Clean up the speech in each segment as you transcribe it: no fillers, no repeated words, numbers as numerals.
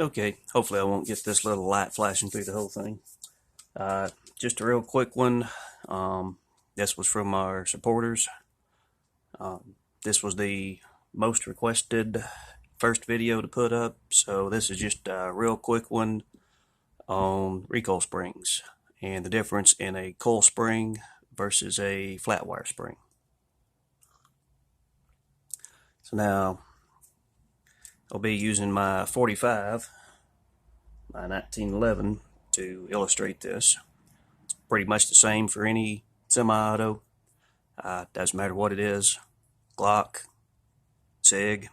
Okay, hopefully I won't get this little light flashing through the whole thing. Just a real quick one. This was from our supporters. This was the most requested first video to put up, so this is just a real quick one on recoil springs and the difference in a coil spring versus a flat wire spring. So now I'll be using my 45, my 1911 to illustrate this. It's pretty much the same for any semi-auto. Doesn't matter what it is, Glock, SIG.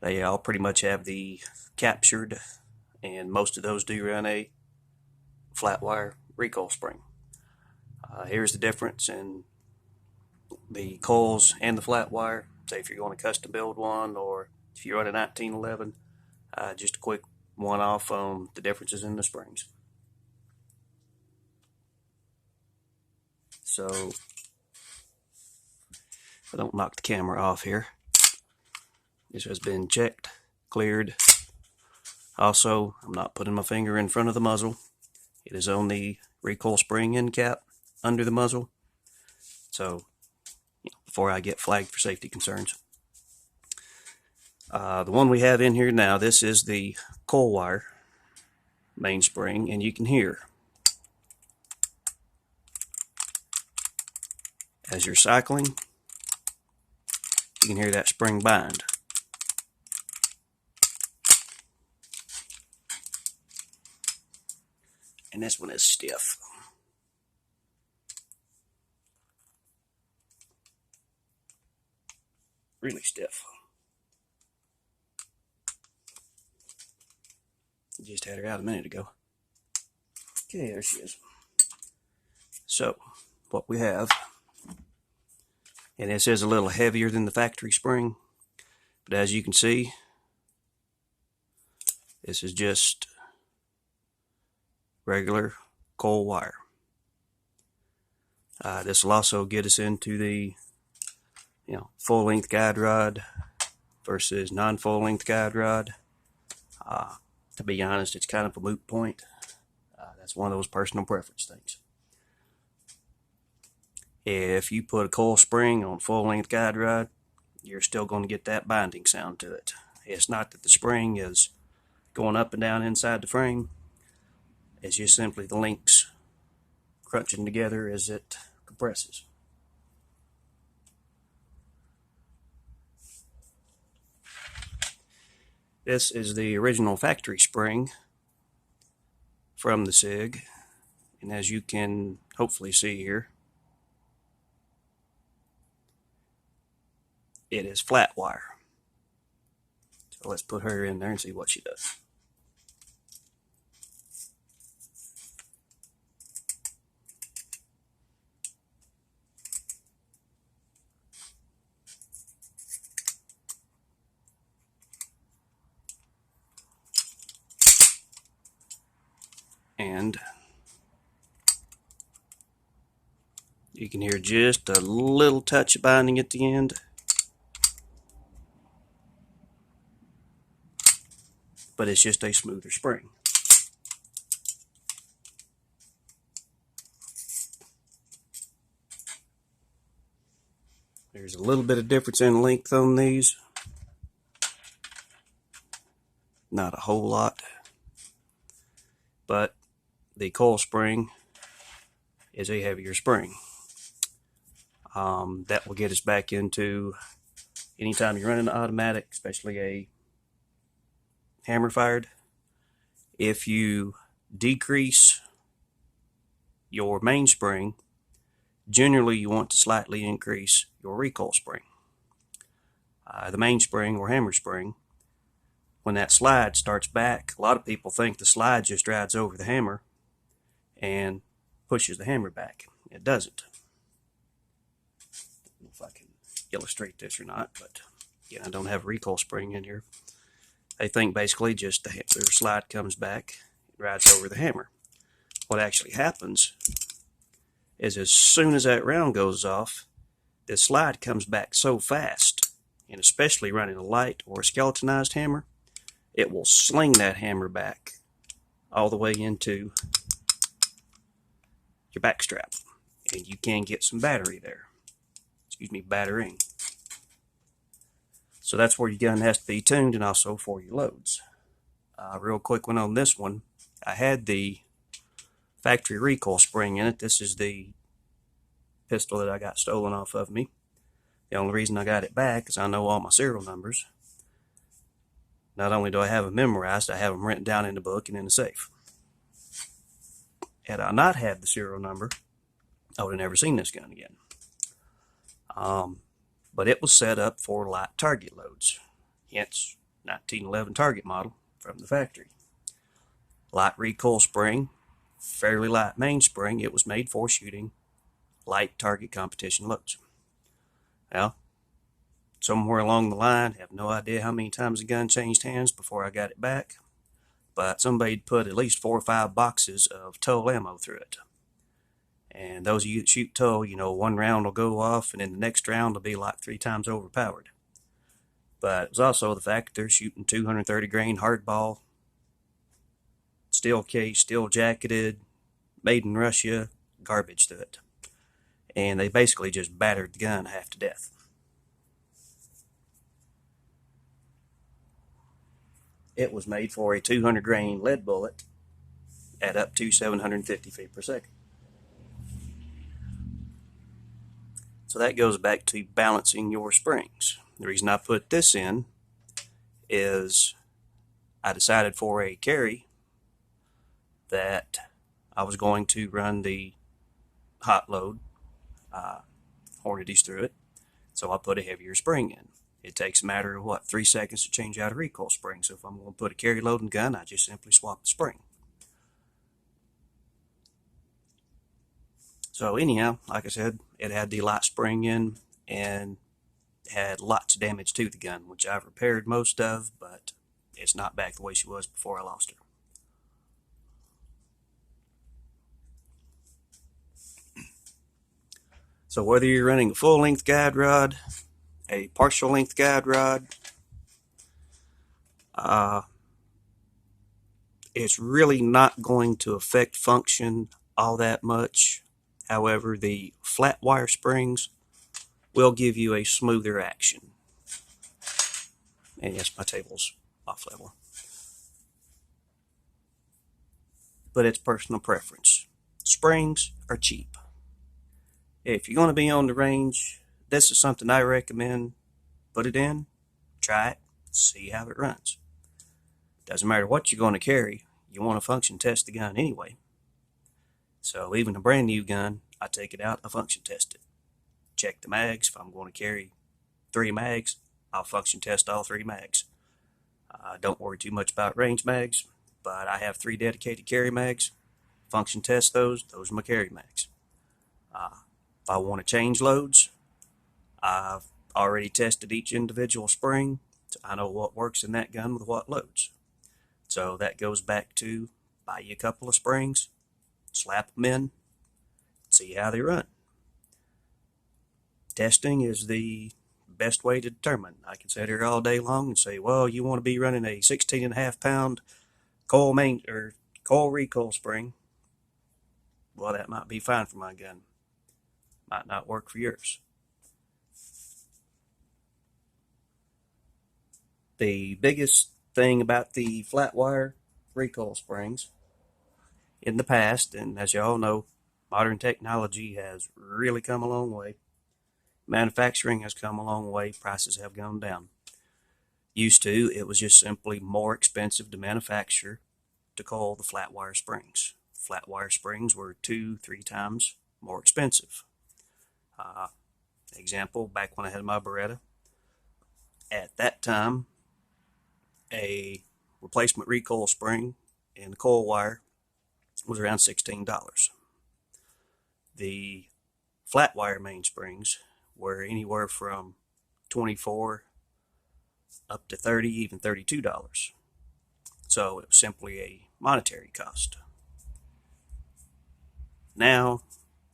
They all pretty much have the captured, and most of those do run a flat wire recoil spring. Here's the difference in the coils and the flat wire. Say if you're going to custom build one, or if you run a 1911, just a quick one off on the differences in the springs. So if I don't knock the camera off here, this has been checked, cleared. Also, I'm not putting my finger in front of the muzzle. It is on the recoil spring end cap under the muzzle. So before I get flagged for safety concerns. The one we have in here now, this is the coil wire mainspring, and you can hear as you're cycling, you can hear that spring bind. And this one is stiff. Really stiff. Just had her out a minute ago. Okay, there she is. So, what we have, and this is a little heavier than the factory spring, but as you can see, this is just regular coil wire. This will also get us into the full length guide rod versus non-full length guide rod. To be honest, it's kind of a moot point. That's one of those personal preference things. If you put a coil spring on full length guide rod, you're still going to get that binding sound to it. It's not that the spring is going up and down inside the frame. It's just simply the links crunching together as it compresses. This is the original factory spring from the SIG, and as you can hopefully see here, it is flat wire. So let's put her in there and see what she does. And you can hear just a little touch of binding at the end, but it's just a smoother spring. There's a little bit of difference in length on these, not a whole lot, but the coil spring is a heavier spring. That will get us back into anytime you're running an automatic, especially a hammer fired. If you decrease your mainspring, generally you want to slightly increase your recoil spring. The mainspring or hammer spring, when that slide starts back, a lot of people think the slide just rides over the hammer and pushes the hammer back. It doesn't. I don't know if I can illustrate this or not, but again, I don't have a recoil spring in here. They think basically just the slide comes back, it rides over the hammer. What actually happens is as soon as that round goes off, this slide comes back so fast, and especially running a light or a skeletonized hammer, it will sling that hammer back all the way into your back strap, and you can get some battery there. Excuse me, battering. So that's where your gun has to be tuned, and also for your loads. Real quick one on this one. I had the factory recoil spring in it. This is the pistol that I got stolen off of me. The only reason I got it back is I know all my serial numbers. Not only do I have them memorized, I have them written down in the book and in the safe. Had I not had the serial number, I would have never seen this gun again. But it was set up for light target loads, hence 1911 target model from the factory. Light recoil spring, fairly light mainspring. It was made for shooting light target competition loads. Well, somewhere along the line, have no idea how many times the gun changed hands before I got it back, but somebody put at least 4 or 5 boxes of TOL ammo through it. And those of you that shoot TOL, you know, one round will go off and then the next round will be like 3 times overpowered. But it was also the fact that they're shooting 230 grain hardball, steel case, steel jacketed, made in Russia, garbage to it. And they basically just battered the gun half to death. It was made for a 200 grain lead bullet at up to 750 feet per second. So that goes back to balancing your springs. The reason I put this in is I decided for a carry that I was going to run the hot load Hornadies through it, so I put a heavier spring in. It takes a matter of, 3 seconds to change out a recoil spring, so if I'm going to put a carry loading gun, I just simply swap the spring. So anyhow, like I said, it had the light spring in and had lots of damage to the gun, which I've repaired most of, but it's not back the way she was before I lost her. So whether you're running a full-length guide rod, a partial-length guide rod, it's really not going to affect function all that much. However, the flat wire springs will give you a smoother action. And yes, my table's off level. But it's personal preference. Springs are cheap. If you're going to be on the range, this is something I recommend. Put it in, try it, see how it runs. Doesn't matter what you're going to carry, you want to function test the gun anyway. So even a brand new gun, I take it out, I function test it. Check the mags. If I'm going to carry 3 mags, I'll function test all 3 mags. Don't worry too much about range mags, but I have 3 dedicated carry mags. Function test those are my carry mags. If I want to change loads, I've already tested each individual spring, so I know what works in that gun with what loads. So that goes back to buy you a couple of springs, slap them in, see how they run. Testing is the best way to determine. I can sit here all day long and say, well, you want to be running a 16.5 pound coil recoil spring. Well, that might be fine for my gun. Might not work for yours. The biggest thing about the flat wire recoil springs in the past, and as you all know, modern technology has really come a long way. Manufacturing has come a long way. Prices have gone down. Used to, it was just simply more expensive to manufacture to coil the flat wire springs. Flat wire springs were 2-3 times more expensive. Example, back when I had my Beretta, at that time, a replacement recoil spring and the coil wire was around $16. The flat wire mainsprings were anywhere from $24 up to $30, even $32. So it was simply a monetary cost. Now,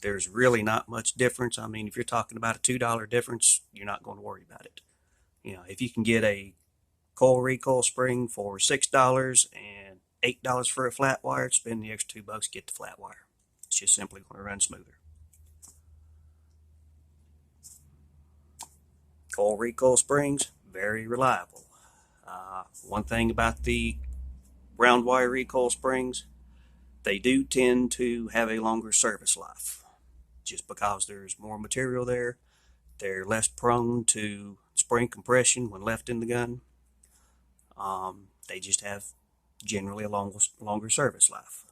there's really not much difference. I mean, if you're talking about a $2 difference, you're not going to worry about it. You know, if you can get a coil recoil spring for $6 and $8 for a flat wire. Spend the extra $2, get the flat wire. It's just simply going to run smoother. Coil recoil springs, very reliable. One thing about the round wire recoil springs, they do tend to have a longer service life. Just because there's more material there, they're less prone to spring compression when left in the gun. They just have generally a longer service life.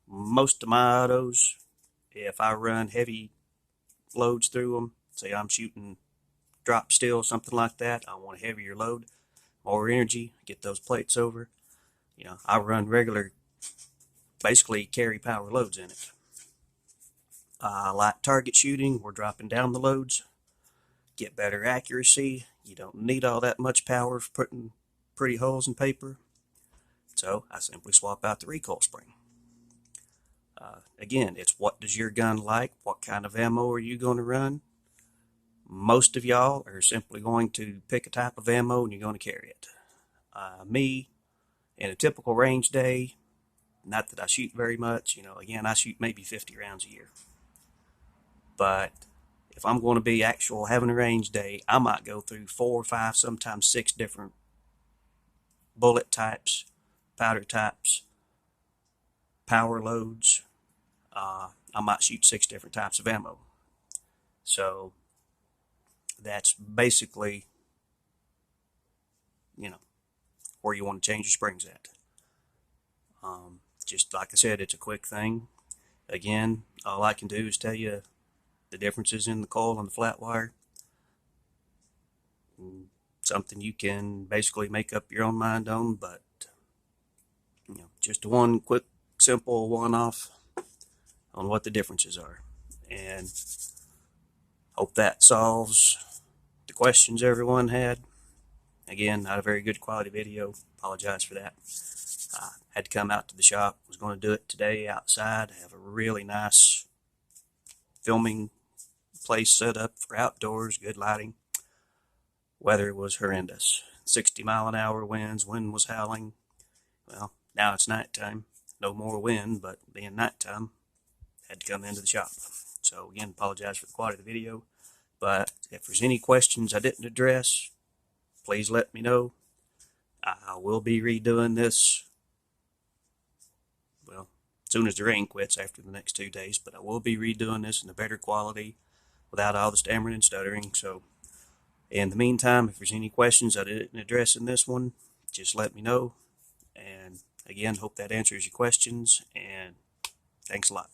Most of my autos, if I run heavy loads through them, say I'm shooting drop steel, something like that, I want a heavier load, more energy, get those plates over. I run regular, basically carry power loads in it. Light target shooting, we're dropping down the loads, get better accuracy. You don't need all that much power for putting pretty holes in paper. So I simply swap out the recoil spring. Again, it's what does your gun like? What kind of ammo are you going to run? Most of y'all are simply going to pick a type of ammo and you're going to carry it. Me, in a typical range day, not that I shoot very much, again, I shoot maybe 50 rounds a year. But if I'm going to be actual having a range day, I might go through 4 or 5, sometimes 6 different bullet types, powder types, power loads. I might shoot 6 different types of ammo. So that's basically, where you want to change your springs at. Just like I said, it's a quick thing. Again, all I can do is tell you the differences in the coil and the flat wire. Something you can basically make up your own mind on, but just one quick, simple one-off on what the differences are. And hope that solves the questions everyone had. Again, not a very good quality video. Apologize for that. Had to come out to the shop. Was going to do it today outside. I have a really nice filming place set up for outdoors, good lighting. Weather was horrendous. 60-mile-an-hour winds. Wind was howling. Well, now it's nighttime. No more wind, but being nighttime, had to come into the shop. So again, apologize for the quality of the video. But if there's any questions I didn't address, please let me know. I will be redoing this, well, as soon as the rain quits after the next 2 days, but I will be redoing this in a better quality without all the stammering and stuttering. So in the meantime, if there's any questions I didn't address in this one, just let me know. And again, hope that answers your questions, and thanks a lot.